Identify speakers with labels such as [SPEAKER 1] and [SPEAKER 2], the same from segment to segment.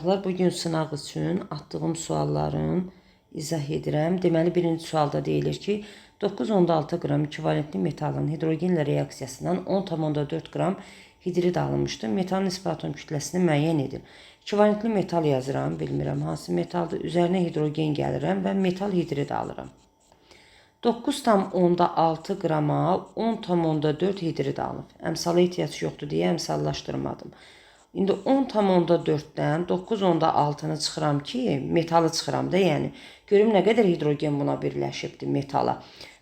[SPEAKER 1] Bugün sınaq üçün atdığım sualların izah edirəm. Deməli, birinci sualda deyilir ki, 9,6 qram ekvivalentli metalın hidrogenlə reaksiyasından 10,4 qram hidrid alınmışdır. Metalın nisbi atom kütləsini müəyyən edin. Ekvivalentli metal yazıram, bilmirəm hansı metaldır. Üzərinə hidrogen gəlirəm və metal hidrid alıram. 9,6 qrama 10,4 hidrid alınıb. Əmsala ehtiyac yoxdur deyə əmsallaşdırmadım. İndi 10,4-dən 9,6-nı çıxıram ki, metalı çıxıram da, yəni. Görüm nə qədər hidrogen buna birləşibdir metala.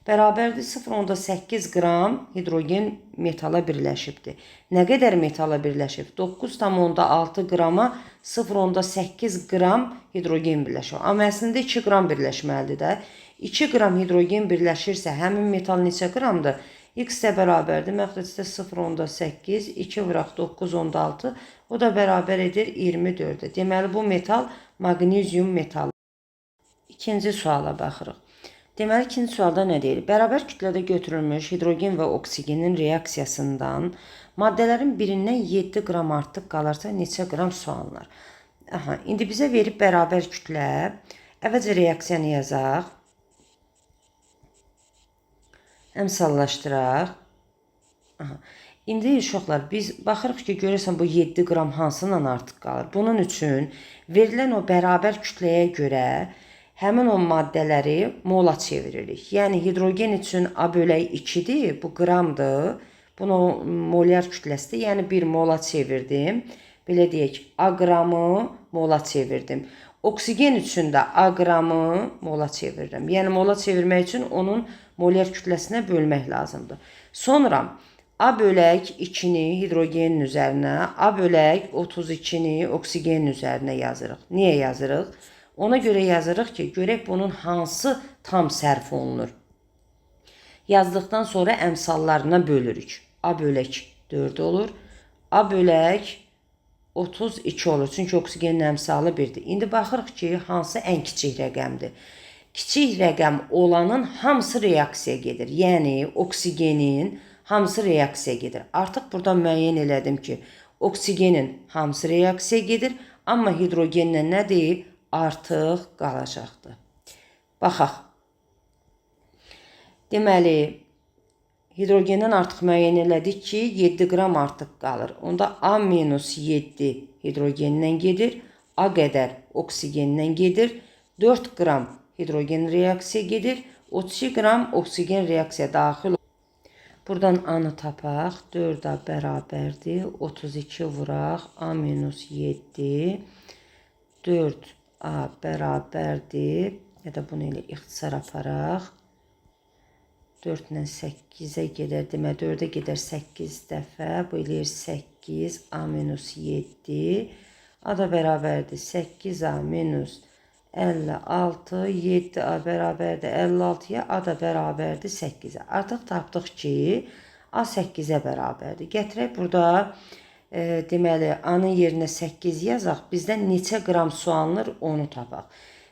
[SPEAKER 1] Bərabərdir 0,8 qram hidrogen metala birləşibdir. Nə qədər metala birləşib? 9,6 qrama 0,8 qram hidrogen birləşib. Amma əslində 2 qram birləşməlidir də. 2 qram hidrogen birləşirsə, həmin metal neçə qramdır? X də bərabərdir. Məxrəcdə 0,8, 2 vuraq 9,6, o da bərabər edir 24. Deməli, bu metal maqnezium metalı. İkinci suala baxırıq. Deməli, ikinci sualda nə deyilir? Bərabər kütlədə götürülmüş hidrogen və oksigenin reaksiyasından maddələrin birindən 7 qram artıq qalırsa neçə qram su alınır? İndi bizə verib bərabər kütlə. Əvvəlcə reaksiyanı yazaq. Əmsallaşdıraq. İndi uşaqlar, biz baxırıq ki, görürsən bu 7 qram hansından artıq qalır. Bunun üçün verilən o bərabər kütləyə görə həmin o maddələri mola çeviririk. Yəni hidrogen üçün A bölək 2-dir, bu qramdır. Bunu molyar kütləsidir, yəni 1 mola çevirdim. Belə deyək, A qramı mola çevirdim. Oksigen üçün də A qramı mola çevirirəm. Yəni mola çevirmək üçün onun molyar kütləsinə bölmək lazımdır. Sonra A bölək 2-ni hidrogenin üzərinə, A bölək 32-ni oksigenin üzərinə yazırıq. Niyə yazırıq? Ona görə yazırıq ki, görək bunun hansı tam sərf olunur. Yazdıqdan sonra əmsallarına bölürük. A bölək 4 olur. A bölək 32 olur. Çünki oksigenin əmsalı 1-dir. İndi baxırıq ki, hansı ən kiçik rəqəmdir. Kiçik rəqəm olanın hamısı reaksiyaya gedir. Yəni, oksigenin hamısı reaksiyaya gedir. Artıq burada müəyyən elədim ki, oksigenin hamısı reaksiyaya gedir. Amma hidrogenlə nədir? Artıq qalacaqdır. Baxaq. Deməli, hidrogendən artıq müəyyən elədik ki, 7 qram artıq qalır. Onda A-7 hidrogendən gedir. A qədər oksigendən gedir. 4 qram hidrogen reaksiya gedir. 32 qram oksigen reaksiya daxil olur. Buradan A-nı tapaq. 4A bərabərdir. 32 vuraq. A-7. 4A bərabərdir. Ya da bunu elə ixtisar aparaq. 4 ilə 8-ə gedər. Demə 4-ə gedər 8 dəfə. Bu eləyir 8. A-7. A da bərabərdir. 8A minus 56. 7A bərabərdir 56-ya. A da bərabərdir 8-ə. Artıq tapdıq ki, A 8-ə bərabərdir. Gətirək burada deməli A-nın yerinə 8 yazaq. Bizdən neçə qram su alınır onu tapaq.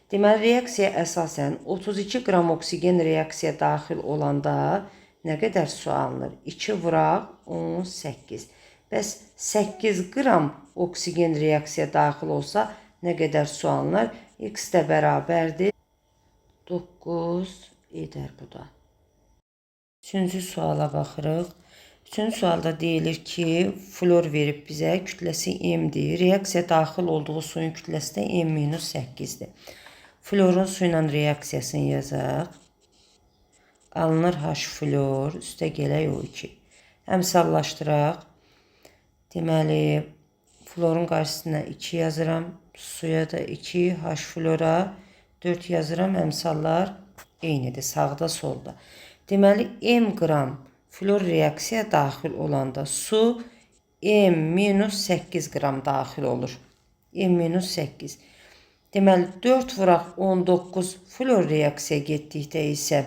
[SPEAKER 1] Deməli, reaksiya əsasən 32 qram oksigen reaksiya daxil olanda nə qədər su alınır? 2 vuraq 18. Bəs 8 qram oksigen reaksiya daxil olsa nə qədər su alınır? X də bərabərdir 9 edər bu da. Üçüncü suala baxırıq. Üçüncü sualda deyilir ki, flor verib bizə, kütləsi M-dir. Reaksiya daxil olduğu suyun kütləsi də M-8-dir. Florun su ilə reaksiyasını yazaq. Alınır H flor, üstə gələk O2. Əmsallaşdıraq. Deməli, florun qarşısına 2 yazıram. Suya da 2, H flora 4 yazıram. Əmsallar eynidir, sağda solda. Deməli, M qram flor reaksiya daxil olanda su M-8 qram daxil olur. M-8. Deməli, 4 vuraq 19 flor reaksiya getdikdə isə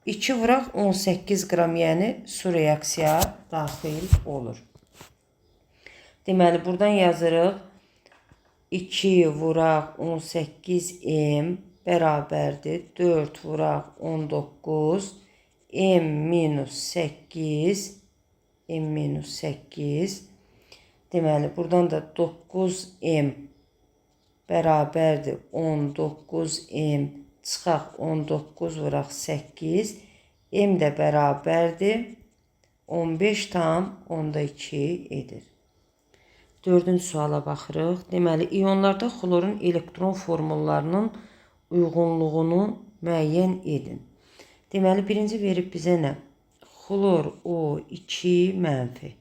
[SPEAKER 1] 2 vuraq 18 qram, yəni su reaksiya daxil olur. Deməli, buradan yazırıq 2 vuraq 18 M bərabərdir 4 vuraq 19 M-8 M-8. Deməli, buradan da 9M bərabərdir 19m çıxaq 19 vuraq 8 m də bərabərdir 15 tam onda 2 edir. Dördüncü suala baxırıq. Deməli, iyonlarda xlorun elektron formullarının uyğunluğunu müəyyən edin. Deməli, birinci verib bizə nə? Xlor O2 mənfi.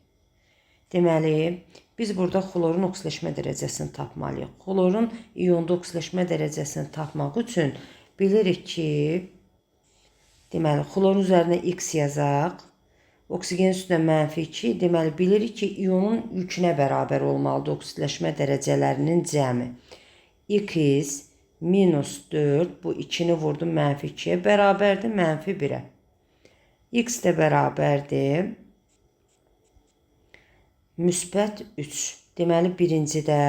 [SPEAKER 1] Deməli, biz burada xlorun oksidaşma dərəcəsini tapmalıyıq. Xlorun iyonda oksidaşma dərəcəsini tapmaq üçün bilirik ki, deməli, xlorun üzərinə X yazaq. Oksigen üstünə -2. Deməli, bilirik ki, iyonun yükünə bərabər olmalıdır oksidaşma dərəcələrinin cəmi. X -4, bu 2-ni vurdum -2-yə, bərabərdir -1-ə. X də bərabərdir -3. Deməli, birincidə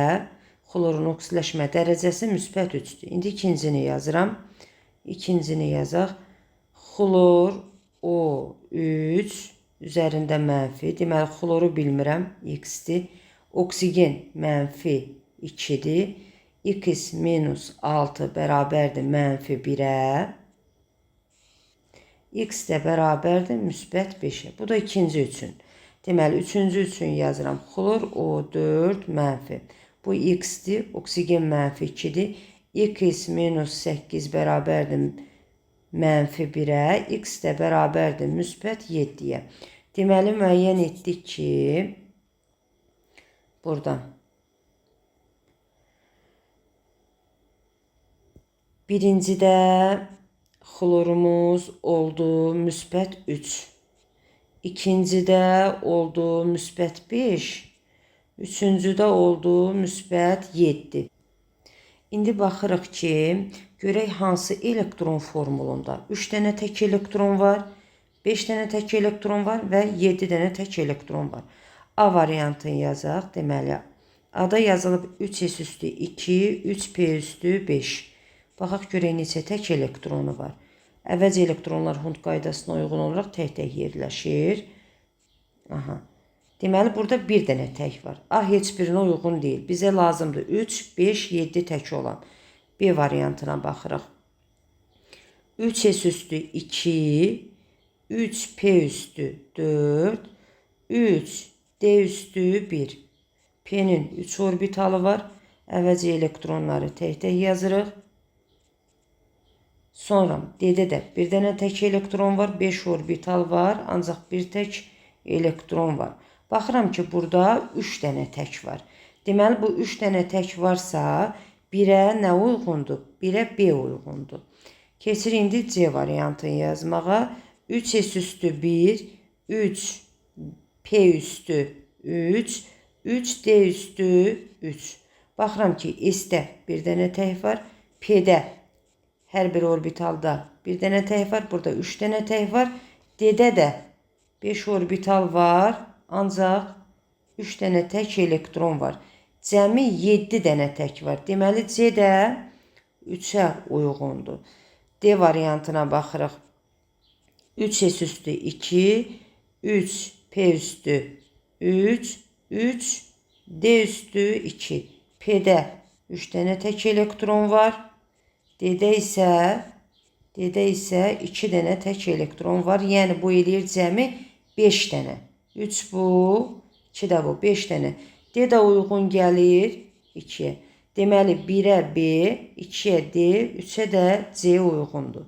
[SPEAKER 1] xlorun oksidaşma dərəcəsi -3-dür. İndi ikincini yazıram. İkincini yazaq. Xlor O3 üzərində mənfi. Deməli, xloru bilmirəm. X-dir. Oksigen -2-dir. X -6 bərabərdir -1-ə. X də bərabərdir -5-ə. Bu da ikinci üçün. Deməli, üçüncü üçün yazıram. Xlor O4 mənfi. Bu X-dir. Oksigen -2-dir. X -8 bərabərdir -1-ə. X də bərabərdir -7-yə. Deməli, müəyyən etdik ki, buradan birincidə xlorumuz oldu -3. İkincidə oldu -5. Üçüncüdə oldu -7. İndi baxırıq ki, görək hansı elektron formulunda 3 dənə tək elektron var, 5 dənə tək elektron var və 7 dənə tək elektron var. A variantını yazaq. Deməli, A-da yazılıb 3s üstü 2, 3p üstü 5. Baxaq görək neçə tək elektronu var. Əvvəlcə elektronlar Hund qaydasına uyğun olaraq tək-tək yerləşir. Aha. Deməli, burada bir dənə tək var. A heç birinə uyğun deyil. Bizə lazımdır 3, 5, 7 tək olan. B variantına baxırıq. 3s üstü 2, 3p üstü 4, 3d üstü 1. P-nin 3 orbitalı var. Əvvəlcə elektronları tək-tək yazırıq. Sonra D-də də bir dənə tək elektron var, 5 orbital var, ancaq bir tək elektron var. Baxıram ki, burada 3 dənə tək var. Deməli, bu 3 dənə tək varsa, 1-ə nə uyğundur? 1-ə B uyğundur. Keçir indi C variantını yazmağa. 3s üstü 1, 3p üstü 3, 3d üstü 3. Baxıram ki, S-də bir dənə tək var, P-də hər bir orbitalda bir dənə tək var, burada 3 dənə tək var. D-də də 5 orbital var, ancaq 3 dənə tək elektron var. Cəmi 7 dənə tək var. Deməli, C də 3-ə uyğundur. D variantına baxırıq. 3s üstü 2, 3p üstü 3, 3d üstü 2. P-də 3 dənə tək elektron var. D-də isə 2 dənə tək elektron var. Yəni, bu eləyir cəmi 5 dənə. 3 bu, 2 də bu, 5 dənə. D də uyğun gəlir 2-yə. Deməli, 1-ə B, 2-yə D, 3-ə də C uyğundur.